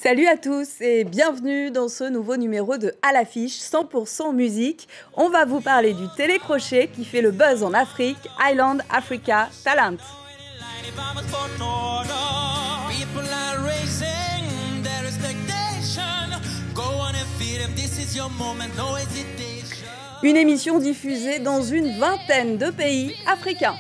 Salut à tous et bienvenue dans ce nouveau numéro de À l'affiche 100% musique. On va vous parler du télécrochet qui fait le buzz en Afrique, Island Africa Talent. Une émission diffusée dans une vingtaine de pays africains.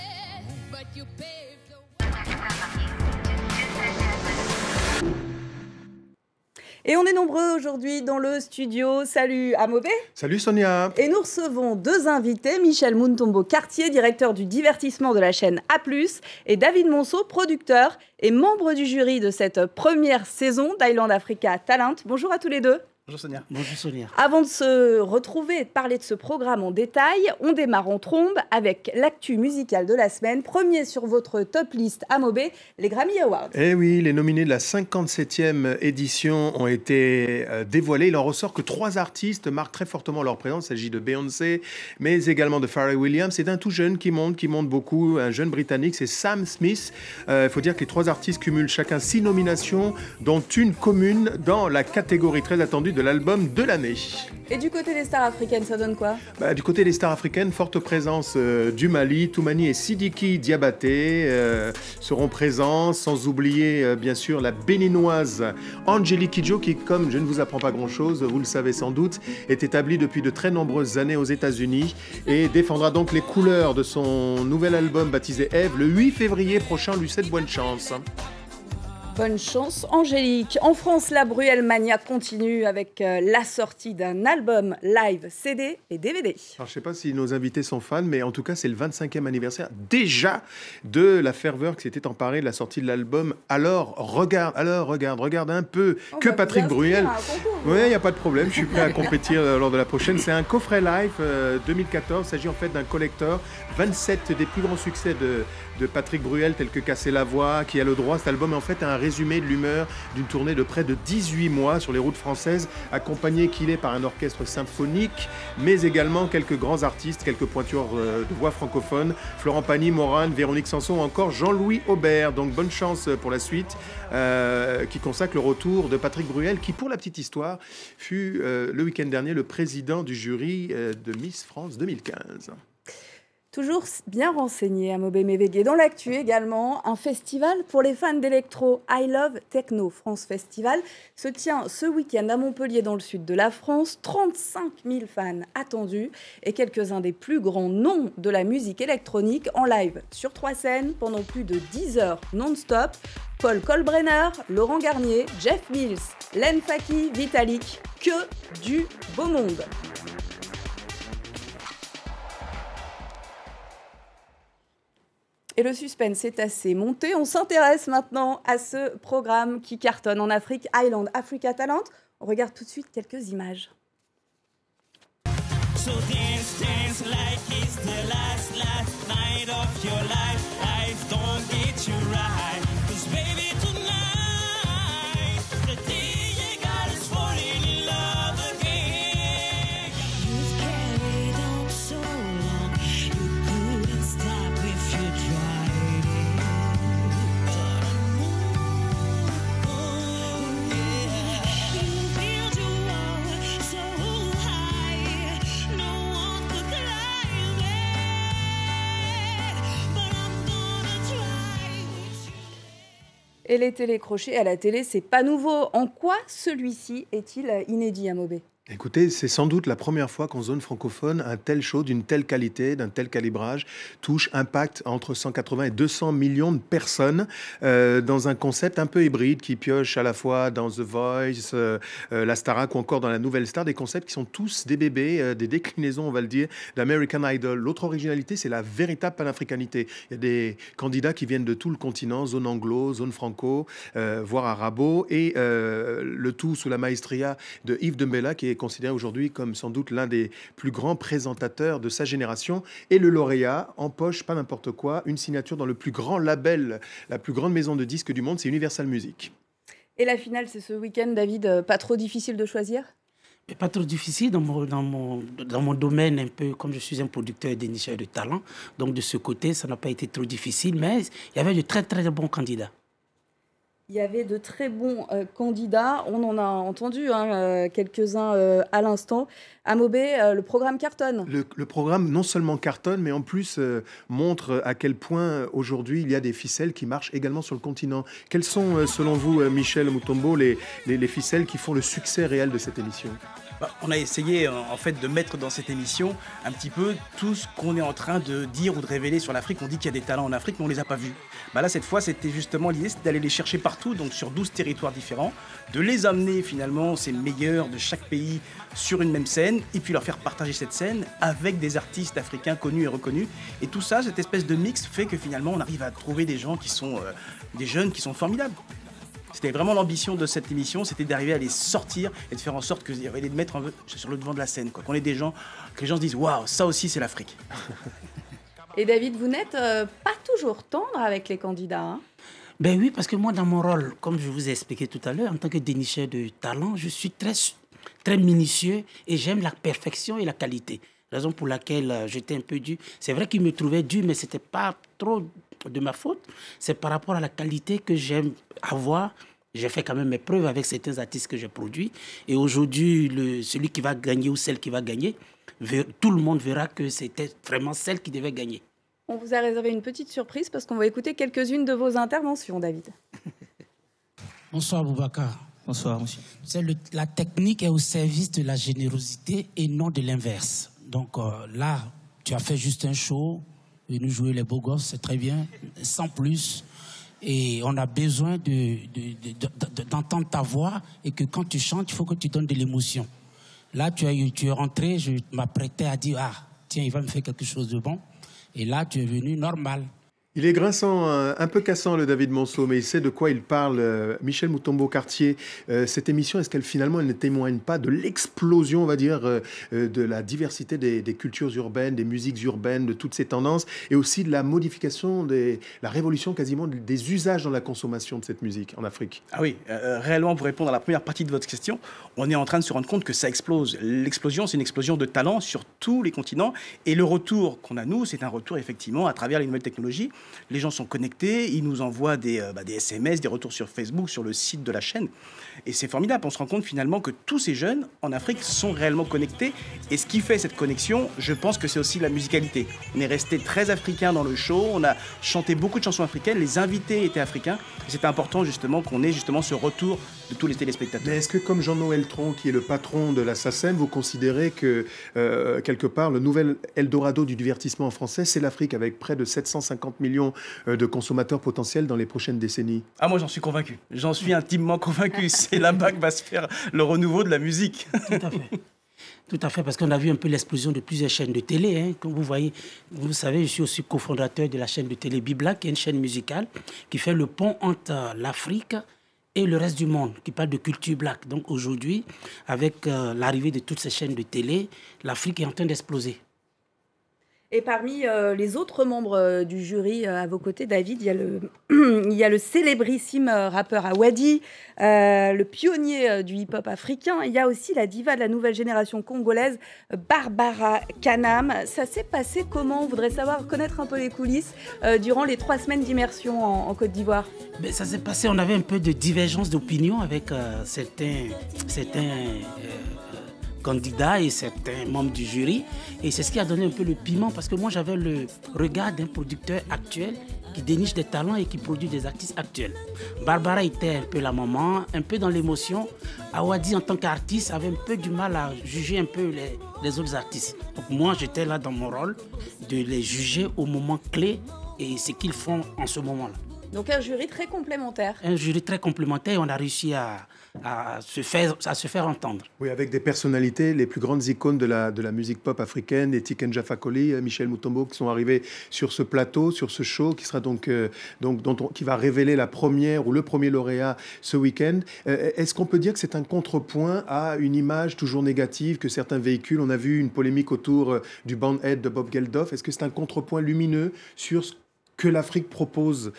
Et on est nombreux aujourd'hui dans le studio. Salut Amobé. Salut Sonia. Et nous recevons deux invités, Michel Mutombo-Cartier, directeur du divertissement de la chaîne A+, et David Monceau, producteur et membre du jury de cette première saison d'Island Africa Talent. Bonjour à tous les deux. Bonjour Sonia. Bonjour Sonia. Avant de se retrouver et de parler de ce programme en détail, on démarre en trombe avec l'actu musicale de la semaine. Premier sur votre top liste Amobé, les Grammy Awards. Eh oui, les nominés de la 57e édition ont été dévoilés. Il en ressort que 3 artistes marquent très fortement leur présence. Il s'agit de Beyoncé, mais également de Pharrell Williams. C'est d'un tout jeune qui monte beaucoup, un jeune britannique, c'est Sam Smith. Il faut dire que les 3 artistes cumulent chacun 6 nominations, dont une commune dans la catégorie très attendue de l'album de l'année. Et du côté des stars africaines, ça donne quoi? Du côté des stars africaines, forte présence du Mali. Toumani et Sidiki Diabaté seront présents, sans oublier bien sûr la béninoise Angélique Kidjo qui, comme je ne vous apprends pas grand-chose, vous le savez sans doute, est établie depuis de très nombreuses années aux États-Unis et défendra donc les couleurs de son nouvel album baptisé Eve le 8 février prochain. Lui souhaite bonne chance. Bonne chance, Angélique. En France, la Bruelle Mania continue avec la sortie d'un album live CD et DVD. Alors, je ne sais pas si nos invités sont fans, mais en tout cas, c'est le 25e anniversaire déjà de la ferveur qui s'était emparée de la sortie de l'album. Alors, regarde un peu que Patrick Bruel. Oui, il n'y a pas de problème, je suis prêt à compétir lors de la prochaine. C'est un coffret live 2014. Il s'agit en fait d'un collector. 27 des plus grands succès de Patrick Bruel, tels que Casser la voix, qui a le droit. Cet album est en fait un résumé de l'humeur d'une tournée de près de 18 mois sur les routes françaises, accompagné qu'il est par un orchestre symphonique, mais également quelques grands artistes, quelques pointures de voix francophones, Florent Pagny, Morane, Véronique Sanson ou encore Jean-Louis Aubert. Donc bonne chance pour la suite, qui consacre le retour de Patrick Bruel, qui pour la petite histoire fut le week-end dernier le président du jury de Miss France 2015. Toujours bien renseigné, Amobé Mévégué. Dans l'actu également, un festival pour les fans d'électro, I Love Techno France Festival, se tient ce week-end à Montpellier dans le sud de la France. 35 000 fans attendus et quelques-uns des plus grands noms de la musique électronique en live sur 3 scènes pendant plus de 10 heures non-stop. Paul Kalkbrenner, Laurent Garnier, Jeff Mills, Len Faki, Vitalik, que du beau monde. Et le suspense est assez monté. On s'intéresse maintenant à ce programme qui cartonne en Afrique, Island Africa Talent. On regarde tout de suite quelques images. So dance like it's the last night of your life. Life don't get you right. 'Cause baby tonight, the DJ got us falling in love again. You've carried on so long, you couldn't stop if you tried it. You built your wall so high, no one could climb it, but I'm gonna try. Et les télécrochets à la télé, c'est pas nouveau. En quoi celui-ci est-il inédit, Amobé? Écoutez, c'est sans doute la première fois qu'en zone francophone, un tel show d'une telle qualité, d'un tel calibrage, touche, impacte entre 180 et 200 millions de personnes dans un concept un peu hybride qui pioche à la fois dans The Voice, la Starac ou encore dans la Nouvelle Star, des concepts qui sont tous des bébés, des déclinaisons, on va le dire, d'American Idol. L'autre originalité, c'est la véritable panafricanité. Il y a des candidats qui viennent de tout le continent, zone anglo, zone franco, voire arabo, et le tout sous la maestria de Yves Dembella, qui est considéré aujourd'hui comme sans doute l'un des plus grands présentateurs de sa génération. Et le lauréat empoche, pas n'importe quoi, une signature dans le plus grand label, la plus grande maison de disques du monde, c'est Universal Music. Et la finale, c'est ce week-end, David, pas trop difficile de choisir? Mais pas trop difficile dans mon domaine, un peu comme je suis un producteur et dénicheur de talent. Donc de ce côté, ça n'a pas été trop difficile, mais il y avait de très très bons candidats. Il y avait de très bons candidats. On en a entendu quelques-uns à l'instant. Amobé, le programme cartonne. Le programme non seulement cartonne, mais en plus montre à quel point aujourd'hui il y a des ficelles qui marchent également sur le continent. Quelles sont, selon vous, Michel Mutombo, les ficelles qui font le succès réel de cette émission? On a essayé en fait de mettre dans cette émission un petit peu tout ce qu'on est en train de dire ou de révéler sur l'Afrique. On dit qu'il y a des talents en Afrique, mais on ne les a pas vus. Là, cette fois, c'était justement l'idée, c'était d'aller les chercher partout, donc sur 12 territoires différents, de les amener finalement, ces meilleurs de chaque pays, sur une même scène, et puis leur faire partager cette scène avec des artistes africains connus et reconnus. Et tout ça, cette espèce de mix fait que finalement, on arrive à trouver des gens qui sont des jeunes qui sont formidables. C'était vraiment l'ambition de cette émission, c'était d'arriver à les sortir et de faire en sorte que les mettre sur le devant de la scène, quoi. Qu'on ait des gens, que les gens se disent waouh, ça aussi c'est l'Afrique. Et David, vous n'êtes pas toujours tendre avec les candidats, hein? Ben oui, parce que moi, dans mon rôle, comme je vous ai expliqué tout à l'heure, en tant que dénicheur de talent, je suis très minutieux et j'aime la perfection et la qualité. Raison pour laquelle j'étais un peu dur. C'est vrai qu'il me trouvait dur, mais ce n'était pas trop de ma faute. C'est par rapport à la qualité que j'aime avoir. J'ai fait quand même mes preuves avec certains artistes que j'ai produits. Et aujourd'hui, celui qui va gagner ou celle qui va gagner, tout le monde verra que c'était vraiment celle qui devait gagner. On vous a réservé une petite surprise parce qu'on va écouter quelques-unes de vos interventions, David. Bonsoir, Boubacar. Bonsoir, monsieur. La technique est au service de la générosité et non de l'inverse. Donc là, tu as fait juste un show, et nous jouer les beaux gosses, c'est très bien, sans plus. Et on a besoin d'entendre ta voix et que quand tu chantes, il faut que tu donnes de l'émotion. Là, tu es rentré, je m'apprêtais à dire, ah, tiens, il va me faire quelque chose de bon. Et là, tu es venu normal. Il est grinçant, un peu cassant, le David Monceau, mais il sait de quoi il parle. Michel Mutombo-Cartier, cette émission, est-ce qu'elle finalement elle ne témoigne pas de l'explosion, on va dire, de la diversité des cultures urbaines, des musiques urbaines, de toutes ces tendances, et aussi de la modification, la révolution quasiment des usages dans la consommation de cette musique en Afrique? Ah oui, réellement, pour répondre à la première partie de votre question, on est en train de se rendre compte que ça explose. L'explosion, c'est une explosion de talent sur tous les continents, et le retour qu'on a, nous, c'est un retour effectivement à travers les nouvelles technologies. Les gens sont connectés, ils nous envoient des SMS, des retours sur Facebook, sur le site de la chaîne. Et c'est formidable, on se rend compte finalement que tous ces jeunes en Afrique sont réellement connectés. Et ce qui fait cette connexion, je pense que c'est aussi la musicalité. On est resté très africain dans le show, on a chanté beaucoup de chansons africaines, les invités étaient africains. Et c'était important justement qu'on ait justement ce retour de tous les téléspectateurs. Mais est-ce que comme Jean-Noël Tron, qui est le patron de la SACEM, vous considérez que quelque part le nouvel Eldorado du divertissement français, c'est l'Afrique, avec près de 750 millions de consommateurs potentiels dans les prochaines décennies? Ah, moi j'en suis convaincu, j'en suis intimement convaincu. C'est là-bas que va se faire le renouveau de la musique. Tout à fait. Tout à fait, parce qu'on a vu un peu l'explosion de plusieurs chaînes de télé. Hein. Comme vous voyez, vous savez, je suis aussi cofondateur de la chaîne de télé Biblac, qui est une chaîne musicale qui fait le pont entre l'Afrique et le reste du monde, qui parle de culture black. Donc aujourd'hui, avec l'arrivée de toutes ces chaînes de télé, l'Afrique est en train d'exploser. Et parmi les autres membres du jury à vos côtés, David, il y a le célébrissime rappeur Awadi, le pionnier du hip-hop africain. Il y a aussi la diva de la nouvelle génération congolaise, Barbara Kanam. Ça s'est passé comment? On voudrait connaître un peu les coulisses durant les 3 semaines d'immersion en Côte d'Ivoire. Ben, ça s'est passé, on avait un peu de divergence d'opinion avec certains candidats et certains membres du jury. Et c'est ce qui a donné un peu le piment, parce que moi, j'avais le regard d'un producteur actuel qui déniche des talents et qui produit des artistes actuels. Barbara était un peu la maman, un peu dans l'émotion. Awadi, en tant qu'artiste, avait un peu du mal à juger un peu les autres artistes. Donc moi, j'étais là dans mon rôle de les juger au moment clé et ce qu'ils font en ce moment-là. Donc un jury très complémentaire. Un jury très complémentaire, on a réussi à se faire entendre. Oui, avec des personnalités, les plus grandes icônes de la musique pop africaine, les Tiken Jah Fakoly, Michel Mutombo, qui sont arrivés sur ce plateau, sur ce show, qui sera qui va révéler la première ou le premier lauréat ce week-end. Est-ce qu'on peut dire que c'est un contrepoint à une image toujours négative que certains véhiculent? On a vu une polémique autour du Bandhead de Bob Geldof. Est-ce que c'est un contrepoint lumineux sur ce que l'Afrique propose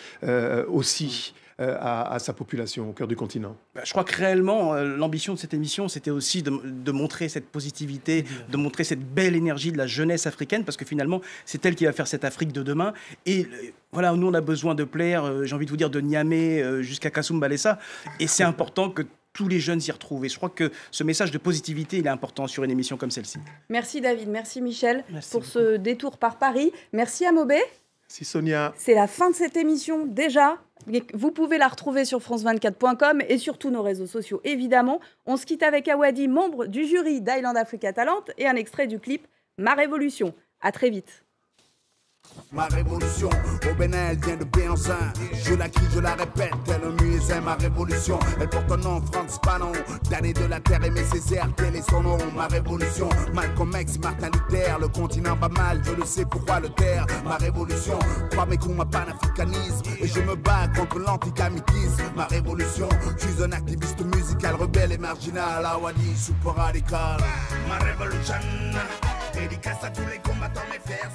aussi à sa population au cœur du continent? Je crois que réellement, l'ambition de cette émission, c'était aussi de montrer cette positivité, de montrer cette belle énergie de la jeunesse africaine, parce que finalement, c'est elle qui va faire cette Afrique de demain. Et voilà, nous, on a besoin de plaire, j'ai envie de vous dire, de Niamey jusqu'à Kassoum-Balessa. Et c'est important que tous les jeunes s'y retrouvent. Et je crois que ce message de positivité, il est important sur une émission comme celle-ci. Merci David, merci Michel pour beaucoup. ce détour par Paris. Merci Amobé. Si Sonia. C'est la fin de cette émission déjà. Vous pouvez la retrouver sur france24.com et sur tous nos réseaux sociaux évidemment. On se quitte avec Awadi, membre du jury d'Island Africa Talent, et un extrait du clip Ma Révolution. À très vite. Ma révolution, au Bénin, elle vient de Béanzin. Je la crie, je la répète, tel un muezzin. Ma révolution, elle porte un nom, Franz Fanon. Damné de la terre, Aimé Césaire, tel est son nom. Ma révolution, Malcolm X, Martin Luther. Le continent va mal, je le sais, pourquoi le taire. Ma révolution, crois mes coups, ma panafricanisme. Et je me bats contre l'anticamitisme. Ma révolution, je suis un activiste musical, rebelle et marginal. Awadi, super radical. Ma révolution, dédicace à tous les combattants, mes frères.